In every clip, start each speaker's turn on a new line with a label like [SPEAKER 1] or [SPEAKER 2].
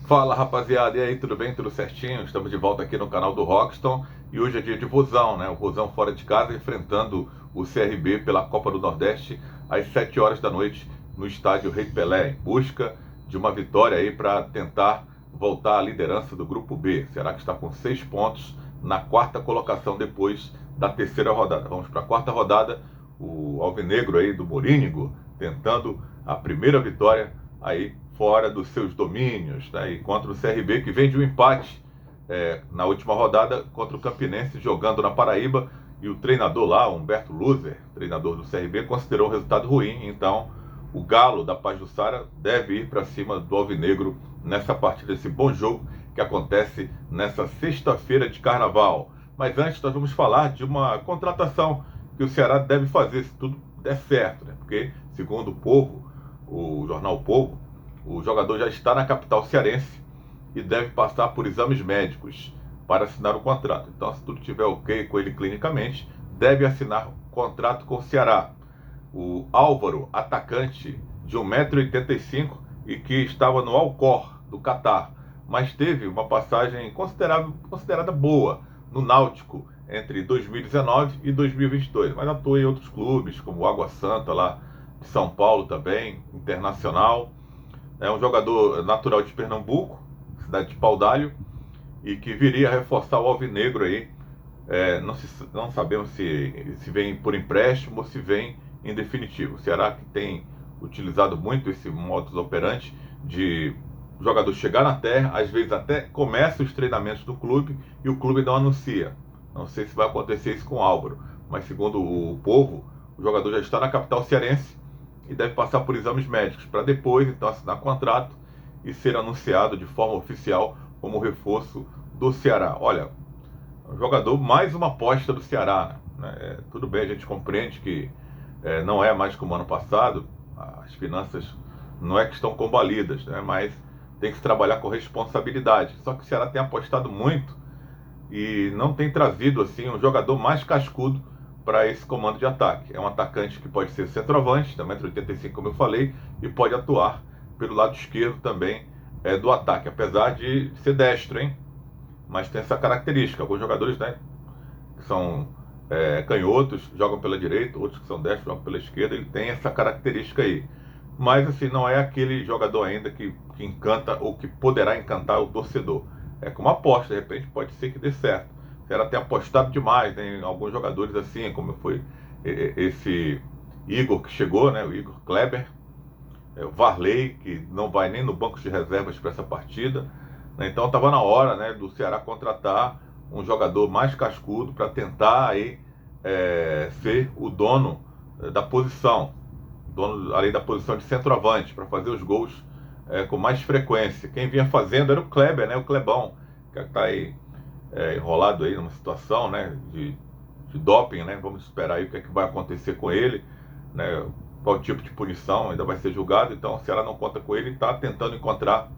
[SPEAKER 1] Fala rapaziada, e aí, tudo bem? Tudo certinho? Estamos de volta aqui no canal do Rockston e hoje é dia de Vozão, né? O Vozão fora de casa enfrentando o CRB pela Copa do Nordeste às 7 horas da noite no estádio Rei Pelé, em busca de uma vitória aí para tentar voltar à liderança do Grupo B. Será que está com 6 pontos na quarta colocação depois da terceira rodada? Vamos para a quarta rodada, o Alvinegro aí do Morínigo tentando a primeira vitória aí fora dos seus domínios, né? E contra o CRB, que vem de um empate na última rodada contra o Campinense, jogando na Paraíba, e o treinador lá, Humberto Luzer, treinador do CRB, considerou o resultado ruim. Então o Galo da Pajuçara deve ir para cima do Alvinegro nessa partida, esse bom jogo que acontece nessa sexta-feira de Carnaval. Mas antes nós vamos falar de uma contratação que o Ceará deve fazer se tudo der certo, né? Porque, segundo o Povo, o jornal Povo, o jogador já está na capital cearense e deve passar por exames médicos para assinar o contrato. Então, se tudo estiver ok com ele clinicamente, deve assinar o contrato com o Ceará. O Álvaro, atacante de 1,85 m e que estava no Alcor, do Catar, mas teve uma passagem considerada boa no Náutico entre 2019 e 2022, mas atuou em outros clubes, como o Água Santa, lá de São Paulo também, Internacional. É um jogador natural de Pernambuco, cidade de Paudalho, e que viria a reforçar o Alvinegro aí. Não sabemos se vem por empréstimo ou se vem em definitivo. O Ceará que tem utilizado muito esse modus operandi de o jogador chegar na terra, às vezes até começa os treinamentos do clube e o clube não anuncia. Não sei se vai acontecer isso com o Álvaro, mas segundo o Povo, o jogador já está na capital cearense e deve passar por exames médicos para depois então assinar contrato e ser anunciado de forma oficial como reforço do Ceará. Olha, o jogador mais uma aposta do Ceará, né? Tudo bem, a gente compreende que não é mais como ano passado, as finanças não é que estão combalidas, né? Mas tem que se trabalhar com responsabilidade. Só que o Ceará tem apostado muito e não tem trazido assim um jogador mais cascudo para esse comando de ataque. É um atacante que pode ser centroavante, da 1,85 m, como eu falei, e pode atuar pelo lado esquerdo também do ataque, apesar de ser destro, hein? Mas tem essa característica. Alguns jogadores, né, que são canhotos, jogam pela direita, outros que são destros jogam pela esquerda. Ele tem essa característica aí. Mas assim, não é aquele jogador ainda que encanta ou que poderá encantar o torcedor. É como aposta, de repente pode ser que dê certo. Ela tem apostado demais, né, em alguns jogadores assim, como foi esse Igor que chegou, né, o Igor Kleber, o Varley, que não vai nem no banco de reservas para essa partida. Então estava na hora, né, do Ceará contratar um jogador mais cascudo para tentar aí, ser o dono da posição, dono ali da posição de centroavante, para fazer os gols com mais frequência. Quem vinha fazendo era o Kleber, né, o Clebão, que está aí enrolado aí numa situação, né, de doping, né? Vamos esperar aí o que é que vai acontecer com ele, né? Qual tipo de punição ainda vai ser julgado. Então, se ela não conta com ele, está tentando encontrar.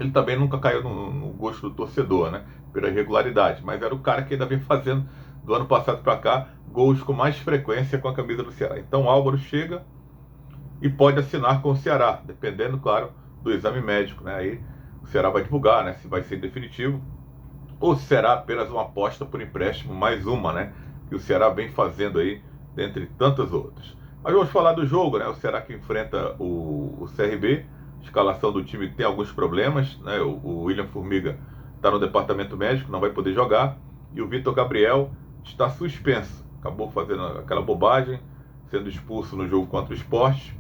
[SPEAKER 1] Ele também nunca caiu no gosto do torcedor, né? Pela irregularidade, mas era o cara que ainda vem fazendo do ano passado para cá gols com mais frequência com a camisa do Ceará. Então, o Álvaro chega e pode assinar com o Ceará, dependendo, claro, do exame médico, né? Aí o Ceará vai divulgar, né? Se vai ser definitivo ou será apenas uma aposta por empréstimo, mais uma, né? Que o Ceará vem fazendo aí, dentre tantas outras. Mas vamos falar do jogo, né? O Ceará que enfrenta o CRB. A escalação do time tem alguns problemas, né? O William Formiga está no departamento médico, não vai poder jogar. E o Vitor Gabriel está suspenso. Acabou fazendo aquela bobagem, sendo expulso no jogo contra o Sport.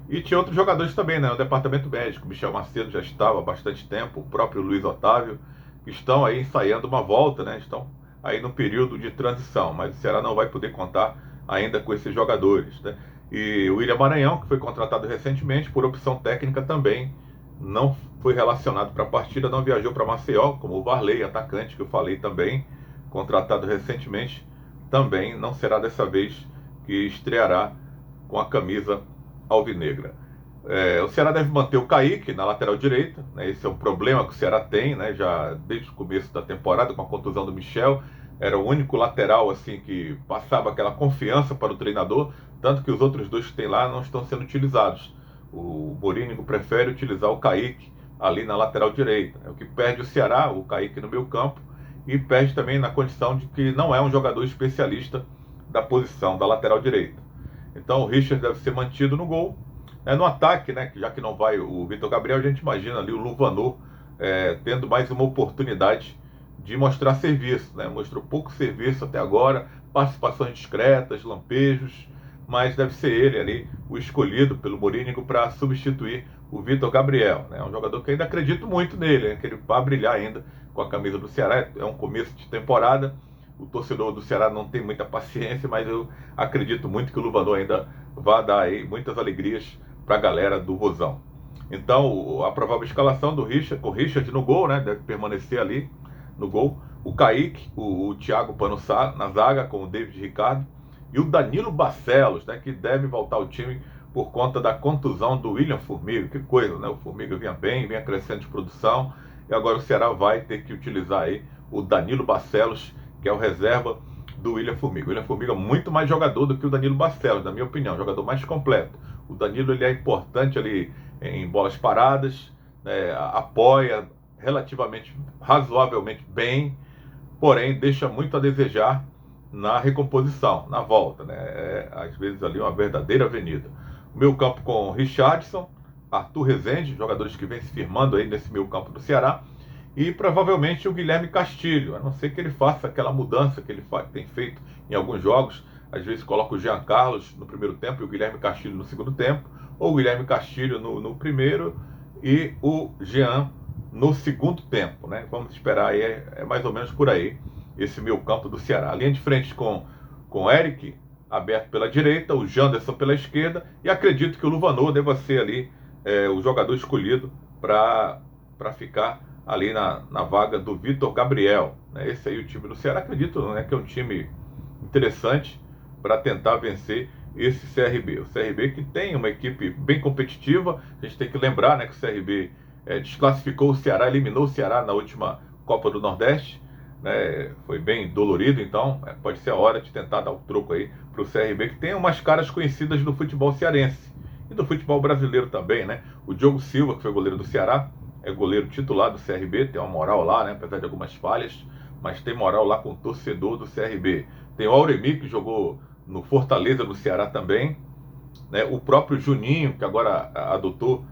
[SPEAKER 1] E tinha outros jogadores também, né? No departamento médico. Michel Macedo já estava há bastante tempo, o próprio Luiz Otávio, que estão aí ensaiando uma volta, né? Estão aí no período de transição, mas o Ceará não vai poder contar ainda com esses jogadores, né? E o William Maranhão, que foi contratado recentemente por opção técnica, também não foi relacionado para a partida, não viajou para Maceió, como o Varley, atacante, que eu falei também, contratado recentemente, também não será dessa vez que estreará com a camisa alvinegra. O Ceará deve manter o Kaique na lateral direita, né? Esse é um problema que o Ceará tem, né? Já desde o começo da temporada, com a contusão do Michel, era o único lateral assim que passava aquela confiança para o treinador, tanto que os outros dois que tem lá não estão sendo utilizados. O Morínigo prefere utilizar o Kaique ali na lateral direita. É o que perde o Ceará, o Kaique no meio campo, e perde também na condição de que não é um jogador especialista da posição da lateral direita. Então o Richard deve ser mantido no gol. No ataque, né, já que não vai o Vitor Gabriel, a gente imagina ali o Luvanor tendo mais uma oportunidade de mostrar serviço, né? Mostrou pouco serviço até agora, participações discretas, lampejos, mas deve ser ele ali o escolhido pelo Morínigo para substituir o Vitor Gabriel, né? Um jogador que ainda acredito muito nele, né? Que ele vai brilhar ainda com a camisa do Ceará. É um começo de temporada, o torcedor do Ceará não tem muita paciência, mas eu acredito muito que o Luvanor ainda vai dar aí muitas alegrias para a galera do Vozão. Então, a provável escalação do Richard, com o Richard no gol, né? Deve permanecer ali no gol. O Kaique, o Thiago Panussá na zaga, com o David Ricardo. E o Danilo Barcelos, né? Que deve voltar ao time por conta da contusão do William Formiga. Que coisa, né? O Formiga vinha bem, vinha crescendo de produção. E agora o Ceará vai ter que utilizar aí o Danilo Barcelos, que é o reserva do William Formiga. O William Formiga é muito mais jogador do que o Danilo Barcelos, na minha opinião. Jogador mais completo. O Danilo ele é importante ali em bolas paradas, né, apoia relativamente, razoavelmente bem, porém deixa muito a desejar na recomposição, na volta, né? Às vezes ali uma verdadeira avenida. O meio campo com Richardson, Arthur Rezende, jogadores que vêm se firmando aí nesse meio campo do Ceará, e provavelmente o Guilherme Castilho, a não ser que ele faça aquela mudança que ele tem feito em alguns jogos. Às vezes coloca o Jean Carlos no primeiro tempo e o Guilherme Castilho no segundo tempo, ou o Guilherme Castilho no primeiro e o Jean no segundo tempo, né? Vamos esperar aí, é mais ou menos por aí esse meio campo do Ceará. A linha de frente com o Eric aberto pela direita, o Janderson pela esquerda, e acredito que o Luvanor deva ser ali o jogador escolhido para ficar ali na vaga do Vitor Gabriel, né? Esse aí é o time do Ceará. Acredito, né, que é um time interessante para tentar vencer esse CRB. O CRB que tem uma equipe bem competitiva. A gente tem que lembrar, né, que o CRB desclassificou o Ceará, eliminou o Ceará na última Copa do Nordeste, né? Foi bem dolorido, então pode ser a hora de tentar dar o troco aí para o CRB, que tem umas caras conhecidas do futebol cearense e do futebol brasileiro também, né? O Diogo Silva, que foi goleiro do Ceará, é goleiro titular do CRB, tem uma moral lá, né? Apesar de algumas falhas, mas tem moral lá com o torcedor do CRB. Tem o Auremi, que jogou no Fortaleza, no Ceará também, né? O próprio Juninho, que agora adotou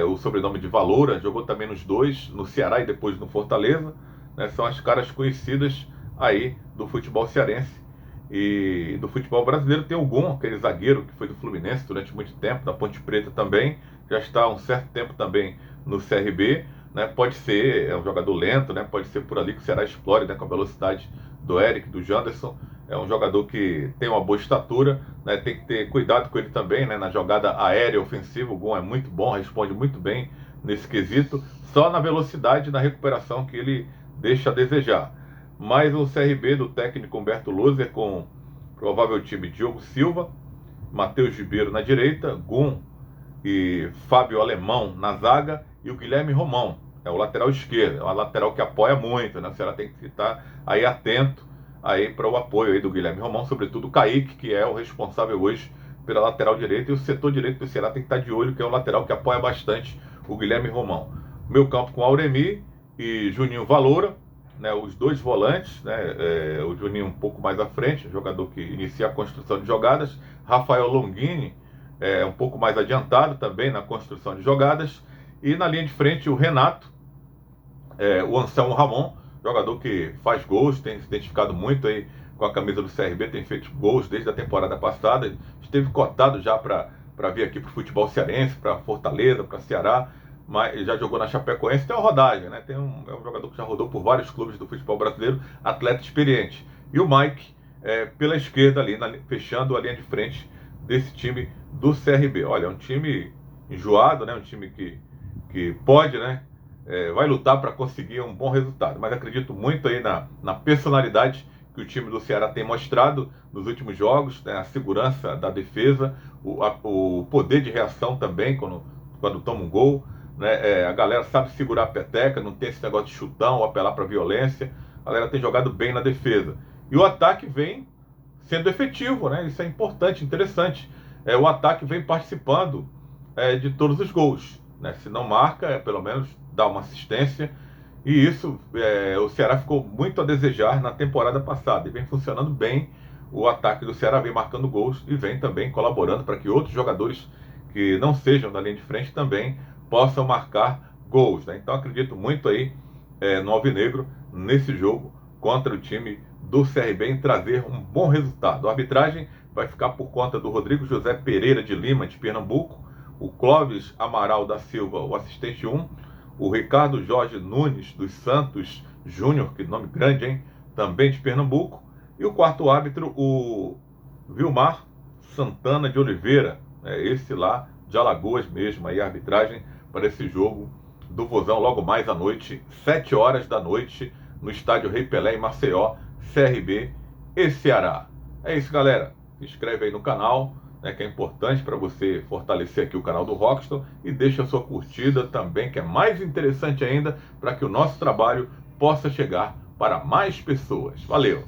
[SPEAKER 1] o sobrenome de Valoura, jogou também nos dois, no Ceará e depois no Fortaleza, né? São as caras conhecidas aí do futebol cearense. E do futebol brasileiro tem o Gon, aquele zagueiro que foi do Fluminense durante muito tempo, da Ponte Preta também, já está há um certo tempo também no CRB, né? Pode ser, é um jogador lento, né? Pode ser por ali que o Ceará explore, né? Com a velocidade do Eric, do Janderson. É um jogador que tem uma boa estatura, né? Tem que ter cuidado com ele também, né? Na jogada aérea ofensiva, o Gon é muito bom, responde muito bem nesse quesito, só na velocidade e na recuperação que ele deixa a desejar. Mas o CRB do técnico Humberto Loser, com provável time Diogo Silva, Matheus Ribeiro na direita, Gon e Fábio Alemão na zaga, e o Guilherme Romão, é o lateral esquerdo, é uma lateral que apoia muito, né? O Ceará tem que estar aí atento aí para o apoio aí do Guilherme Romão, sobretudo o Kaique, que é o responsável hoje pela lateral direita, e o setor direito do Ceará tem que estar de olho, que é o lateral que apoia bastante o Guilherme Romão. Meu campo com Auremi e Juninho Valoura, né, os dois volantes, né, o Juninho um pouco mais à frente, jogador que inicia a construção de jogadas, Rafael Longini um pouco mais adiantado também na construção de jogadas, e na linha de frente o Renato, o Anselmo Ramon, jogador que faz gols, tem se identificado muito aí com a camisa do CRB, tem feito gols desde a temporada passada, esteve cotado já para vir aqui para o futebol cearense, para Fortaleza, para Ceará, mas já jogou na Chapecoense, tem uma rodagem, né? É um jogador que já rodou por vários clubes do futebol brasileiro, atleta experiente. E o Mike pela esquerda ali, fechando a linha de frente desse time do CRB. Olha, é um time enjoado, né? Um time que pode, né? Vai lutar para conseguir um bom resultado, mas acredito muito aí na personalidade que o time do Ceará tem mostrado nos últimos jogos, né? A segurança da defesa, o poder de reação também quando toma um gol, né? A galera sabe segurar a peteca, não tem esse negócio de chutão ou apelar para violência. A galera tem jogado bem na defesa. E o ataque vem sendo efetivo, né? Isso é importante, interessante. O ataque vem participando de todos os gols. né? Se não marca, pelo menos dá uma assistência. E isso, o Ceará ficou muito a desejar na temporada passada. E vem funcionando bem. O ataque do Ceará vem marcando gols e vem também colaborando para que outros jogadores que não sejam da linha de frente também possam marcar gols, né? Então acredito muito aí no Alvinegro nesse jogo contra o time do CRB em trazer um bom resultado. A arbitragem vai ficar por conta do Rodrigo José Pereira de Lima, de Pernambuco, o Clóvis Amaral da Silva, o assistente 1, o Ricardo Jorge Nunes dos Santos Júnior, que nome grande, hein? Também de Pernambuco, e o quarto árbitro, o Vilmar Santana de Oliveira, esse lá de Alagoas mesmo, aí a arbitragem para esse jogo do Vozão logo mais à noite, 7 horas da noite, no estádio Rei Pelé em Maceió, CRB e Ceará. É isso, galera. Se inscreve aí no canal, né, que é importante para você fortalecer aqui o canal do Rockston, e deixa a sua curtida também, que é mais interessante ainda, para que o nosso trabalho possa chegar para mais pessoas. Valeu!